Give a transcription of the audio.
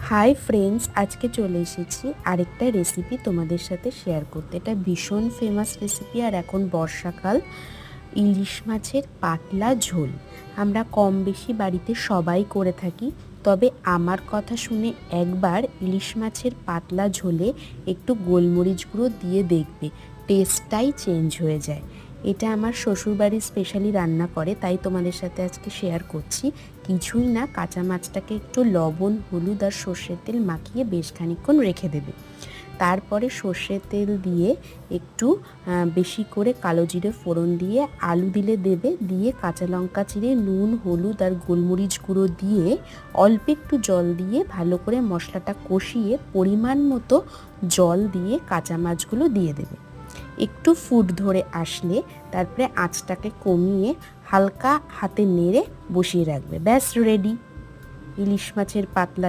Hi friends, আজকে চলে এসেছি আরেকটা রেসিপি তোমাদের সাথে শেয়ার করতে। এটা ভীষণ ফেমাস রেসিপি, আর এখন বর্ষাকাল। ইলিশ মাছের পাতলা ঝোল আমরা কম বেশি বাড়িতে সবাই করে থাকি, তবে আমার কথা শুনে একবার ইলিশ মাছের পাতলা ঝোলে একটু গোলমরিচ গুঁড়ো দিয়ে দেখবে, টেস্টটাই চেঞ্জ হয়ে যায়। এটা আমার শ্বশুরবাড়ি স্পেশালি রান্না করে, তাই তোমাদের সাথে আজকে শেয়ার করছি। কিছুই না, কাঁচা মাছটাকে একটু লবণ, হলুদ আর সর্ষের তেল মাখিয়ে বেশ খানিকক্ষণ রেখে দেবে। তারপরে সর্ষের তেল দিয়ে একটু বেশি করে কালো জিরে ফোড়ন দিয়ে আলু দেবে, দিয়ে কাঁচা লঙ্কা চিড়ে নুন, হলুদ আর গোলমরিচ গুঁড়ো দিয়ে অল্প একটু জল দিয়ে ভালো করে মশলাটা কষিয়ে পরিমাণ মতো জল দিয়ে কাঁচা মাছগুলো দিয়ে দেবে। একটু ফুট ধরে আসলে তারপরে আঁচটাকে কমিয়ে হালকা হাতে নেড়ে বসিয়ে রাখবে। ব্যাস রেডি ইলিশ মাছের পাতলা